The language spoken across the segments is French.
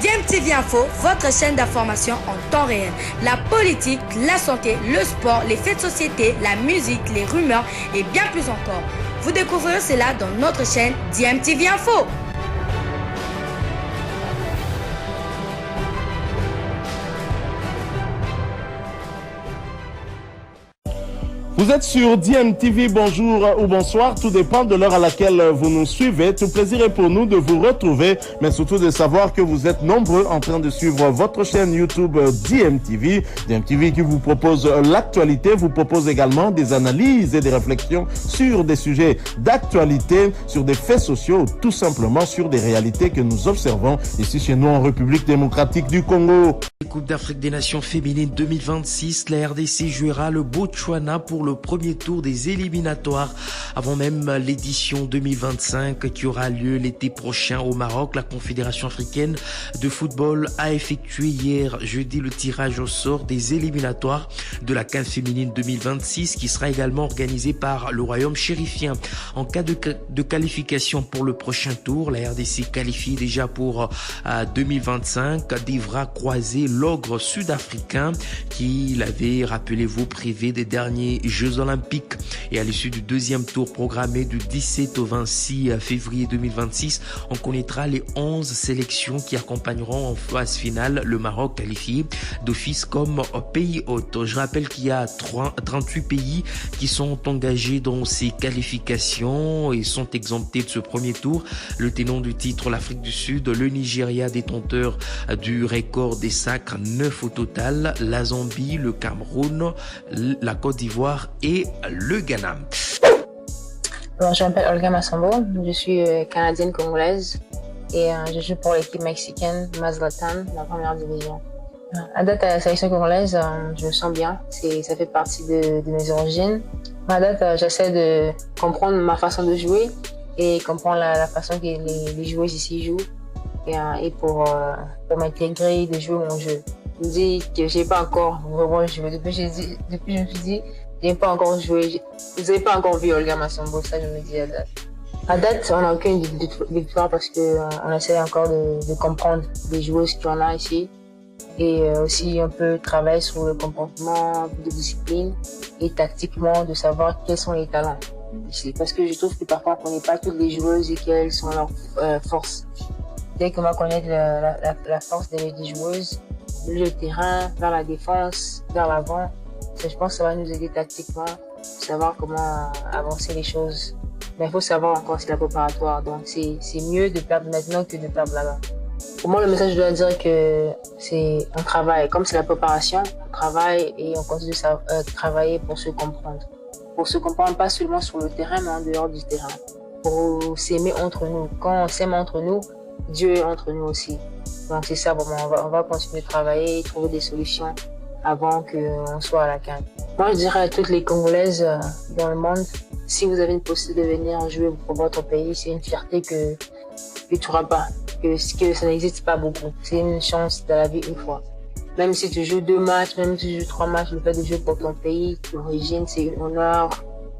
DMTV Info, votre chaîne d'information en temps réel. La politique, la santé, le sport, les faits de société, la musique, les rumeurs et bien plus encore. Vous découvrirez cela dans notre chaîne DMTV Info. Vous êtes sur DMTV, bonjour ou bonsoir, tout dépend de l'heure à laquelle vous nous suivez. Tout plaisir est pour nous de vous retrouver, mais surtout de savoir que vous êtes nombreux en train de suivre votre chaîne YouTube DMTV. DMTV qui vous propose l'actualité, vous propose également des analyses et des réflexions sur des sujets d'actualité, sur des faits sociaux, tout simplement sur des réalités que nous observons ici chez nous en République démocratique du Congo. Coupe d'Afrique des Nations féminines 2026, la RDC jouera le Botswana pour le premier tour des éliminatoires avant même l'édition 2025 qui aura lieu l'été prochain au Maroc. La Confédération africaine de football a effectué hier jeudi le tirage au sort des éliminatoires de la CAN féminine 2026 qui sera également organisé par le Royaume chérifien. En cas de qualification pour le prochain tour, la RDC qualifiée déjà pour 2025 devra croiser l'ogre sud-africain qui l'avait, rappelez-vous, privé des derniers Jeux Olympiques. Et à l'issue du deuxième tour programmé du 17 au 26 février 2026, on connaîtra les 11 sélections qui accompagneront en phase finale le Maroc qualifié d'office comme pays hôte. Je rappelle qu'il y a 38 pays qui sont engagés dans ces qualifications et sont exemptés de ce premier tour. Le tenant du titre, l'Afrique du Sud, le Nigeria, détenteur du record des sacres, 9 au total, la Zambie, le Cameroun, la Côte d'Ivoire et le Ghana. Bon, je m'appelle Olga Massambo, je suis canadienne congolaise et je joue pour l'équipe mexicaine Mazlatan, la première division. À date, à la sélection congolaise, je me sens bien, ça fait partie de mes origines. À date, j'essaie de comprendre ma façon de jouer et comprendre la façon que les joueuses ici jouent et pour m'intégrer, de jouer mon jeu. Je me dis que j'ai pas encore vraiment joué. Depuis je me suis dit, j'ai pas encore joué. Vous n'avez pas encore vu Olga Massambo, ça je me dis à date. À date, on n'a aucune victoire parce que on essaie encore de comprendre les joueuses qu'il y en a ici et aussi un peu travailler sur le comportement, un peu de discipline et tactiquement de savoir quels sont les talents. Parce que je trouve que parfois on ne connaît pas toutes les joueuses et quelles sont leurs forces. Dès qu'on va connaître la force des joueuses, le terrain, vers la défense, vers l'avant, je pense que ça va nous aider tactiquement, savoir comment avancer les choses. Mais il faut savoir encore c'est la préparatoire, donc c'est mieux de perdre maintenant que de perdre là-bas. Pour moi, le message, je dois dire que c'est un travail. Comme c'est la préparation, on travaille et on continue de travailler pour se comprendre. Pour se comprendre pas seulement sur le terrain, mais en dehors du terrain. Pour s'aimer entre nous. Quand on s'aime entre nous, Dieu est entre nous aussi. Donc c'est ça, on va continuer de travailler, trouver des solutions avant qu'on soit à la CAN. Moi, je dirais à toutes les Congolaises dans le monde, si vous avez une possibilité de venir jouer pour votre pays, c'est une fierté que tu n'auras pas, que ça n'existe pas beaucoup. C'est une chance de la vie une fois. Même si tu joues 2 matchs, même si tu joues 3 matchs, le fait de jouer pour ton pays, d'origine, c'est un honneur,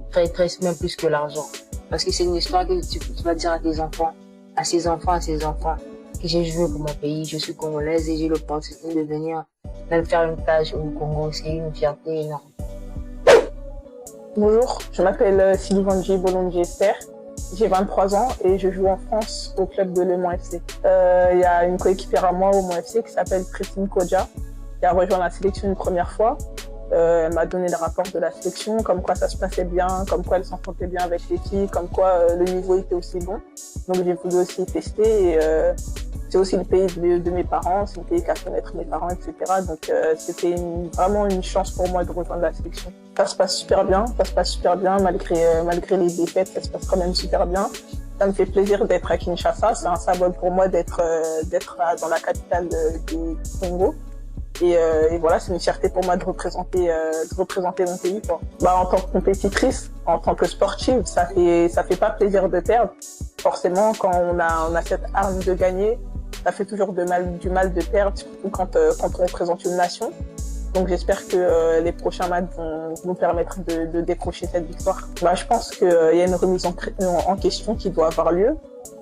très même plus que l'argent. Parce que c'est une histoire que tu vas dire à tes enfants, à ses enfants, que j'ai joué pour mon pays, je suis congolaise et j'ai l'opportunité de venir même faire une tâche au Congo, c'est une fierté énorme. Bonjour, je m'appelle Sylvain Bolonji Esther, j'ai 23 ans et je joue en France au club de Le Mans FC. Il y a une coéquipière à moi au Mans FC qui s'appelle Christine Kodja, qui a rejoint la sélection une première fois. Elle m'a donné le rapport de la sélection, comme quoi ça se passait bien, comme quoi elle s'entendait bien avec les filles, comme quoi le niveau était aussi bon. Donc j'ai voulu aussi tester et c'est aussi le pays de mes parents, c'est le pays qui a fait naître mes parents, etc. Donc c'était vraiment une chance pour moi de rejoindre la sélection. Ça se passe super bien, malgré les défaites, ça se passe quand même super bien. Ça me fait plaisir d'être à Kinshasa, c'est un symbole pour moi d'être dans la capitale du Congo. Et voilà, c'est une fierté pour moi de représenter mon pays, quoi. En tant que compétitrice, en tant que sportive, ça fait pas plaisir de perdre. Forcément, quand on a cette arme de gagner, ça fait toujours du mal de perdre, surtout quand on représente une nation. Donc j'espère que les prochains matchs vont nous permettre de décrocher cette victoire. Je pense qu'il y a une remise en question qui doit avoir lieu.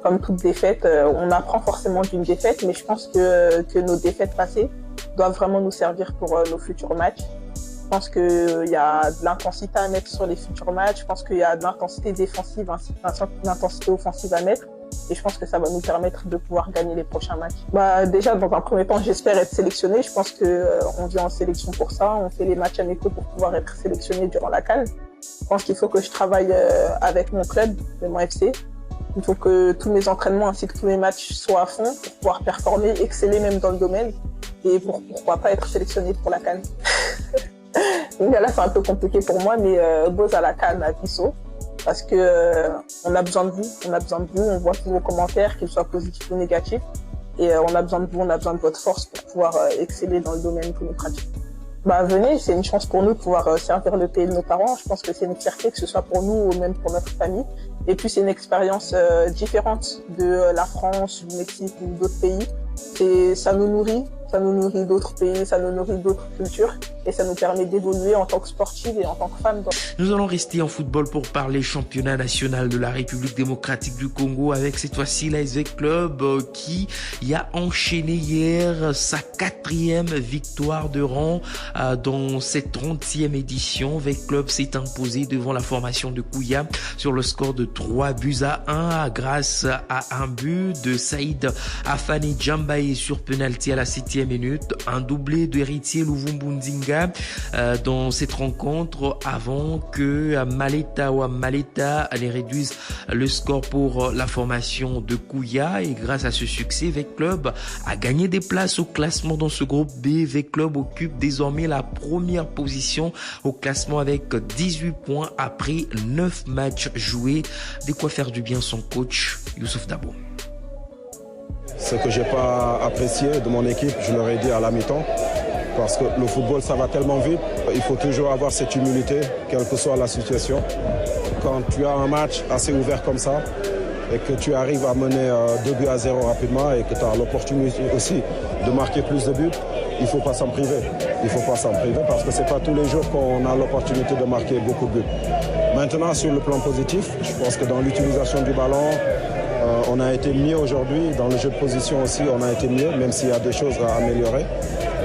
comme toute défaite, on apprend forcément d'une défaite, mais je pense que nos défaites passées doivent vraiment nous servir pour nos futurs matchs. Je pense qu'il y a de l'intensité à mettre sur les futurs matchs. Je pense qu'il y a de l'intensité défensive ainsi que l'intensité offensive à mettre. Et je pense que ça va nous permettre de pouvoir gagner les prochains matchs. Déjà, dans un premier temps, j'espère être sélectionné. Je pense on vient en sélection pour ça. On fait les matchs amicaux pour pouvoir être sélectionné durant la CAN. Je pense qu'il faut que je travaille avec mon club, le Mans FC. Il faut que tous mes entraînements ainsi que tous mes matchs soient à fond pour pouvoir performer, exceller même dans le domaine. Et pourquoi pas être sélectionné pour la CAN. Donc là, c'est un peu compliqué pour moi, mais Boz à la CAN à Bissau. Parce que on a besoin de vous, on voit tous vos commentaires, qu'ils soient positifs ou négatifs. Et on a besoin de vous, on a besoin de votre force pour pouvoir exceller dans le domaine que nous pratiquons. Venez, c'est une chance pour nous de pouvoir servir le pays de nos parents. Je pense que c'est une fierté, que ce soit pour nous ou même pour notre famille. Et puis c'est une expérience différente de la France, du Mexique ou d'autres pays. Et ça nous nourrit d'autres pays, ça nous nourrit d'autres cultures et ça nous permet d'évoluer en tant que sportive et en tant que femme. Nous allons rester en football pour parler championnat national de la République démocratique du Congo avec cette fois-ci l'ASV Club qui a enchaîné hier sa 4e victoire de rang dans cette 30e édition. ASV Club s'est imposé devant la formation de Kouya sur le score de 3-1 grâce à un but de Saïd Afani Djambaye sur penalty à la 7e minute, un doublé de Héritier Luvumbu-Ndinga dans cette rencontre avant que Maleta les réduise le score pour la formation de Kouya. Et grâce à ce succès, ASV Club a gagné des places au classement dans ce groupe B. ASV Club occupe désormais la première position au classement avec 18 points après 9 matchs joués. De quoi faire du bien son coach Youssouf Dabo. Ce que j'ai pas apprécié de mon équipe, je leur ai dit à la mi-temps, parce que le football ça va tellement vite, il faut toujours avoir cette humilité, quelle que soit la situation. Quand tu as un match assez ouvert comme ça, et que tu arrives à mener 2-0 rapidement et que tu as l'opportunité aussi de marquer plus de buts, il ne faut pas s'en priver. Il ne faut pas s'en priver parce que ce n'est pas tous les jours qu'on a l'opportunité de marquer beaucoup de buts. Maintenant, sur le plan positif, je pense que dans l'utilisation du ballon, on a été mieux aujourd'hui. Dans le jeu de position aussi, on a été mieux, même s'il y a des choses à améliorer.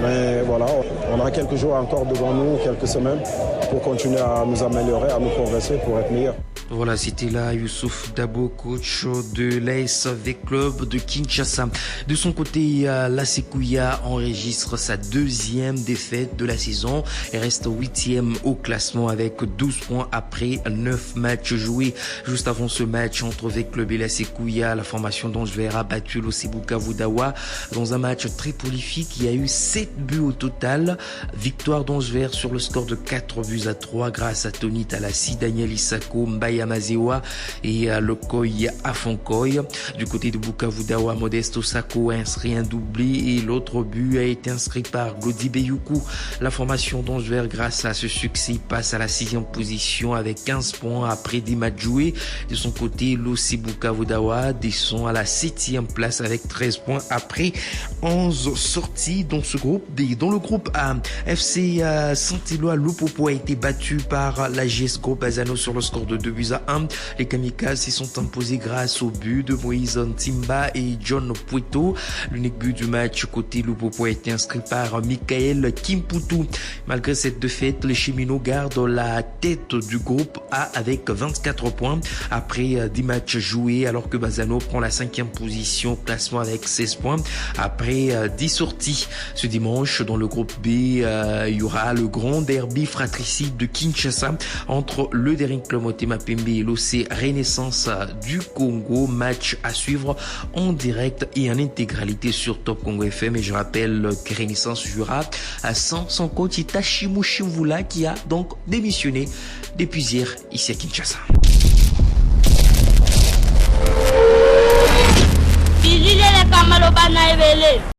Mais voilà, on a quelques jours encore devant nous, quelques semaines, pour continuer à nous améliorer, à nous progresser, pour être meilleurs. Voilà, c'était là Youssouf Dabo, coach de l'ASV Club de Kinshasa. De son côté, l'AS Kouya enregistre sa 2e défaite de la saison et reste 8e au classement avec 12 points après 9 matchs joués. Juste avant ce match entre ASV Club et l'AS Kouya, la formation d'Angevert a battu l'OC Bukavu Dawa dans un match très prolifique. Il y a eu 7 buts au total. Victoire d'Angevert sur le score de 4-3 grâce à Tony Talassi, Daniel Isako, Mbaya Mazewa et Lokoy Afonkoy. Du côté de Bukavu Dawa, Modeste Osako a inscrit un doublé et l'autre but a été inscrit par Glody Beyoukou. La formation d'Angevert, grâce à ce succès, passe à la 6e position avec 15 points après 10 matchs joués. De son côté, l'OC Bukavu Dawa descend à la 7e place avec 13 points après 11 sorties dans ce groupe. Dans le groupe A, FC Saint-Éloi Lupopo a été battu par la GS Groupe Bazano sur le score de 2-1. Les Kamikazes se sont imposés grâce au but de Moïse Ntimba et John Pueto. L'unique but du match côté Lupopo a été inscrit par Michael Kimputu. Malgré cette défaite, les Cheminots gardent la tête du groupe A avec 24 points après 10 matchs joués, alors que Bazano prend la 5e position au classement avec 16 points après 10 sorties. Ce dimanche, dans le groupe B, il y aura le grand derby fratricide de Kinshasa entre le Daring Club Motema Pembe et l'OC Renaissance du Congo. Match à suivre en direct et en intégralité sur Top Congo FM. Et je rappelle que Renaissance jouera sans son coach Itachimu Shimvula qui a donc démissionné depuis hier ici à Kinshasa. Bilile le kamalo bana evele.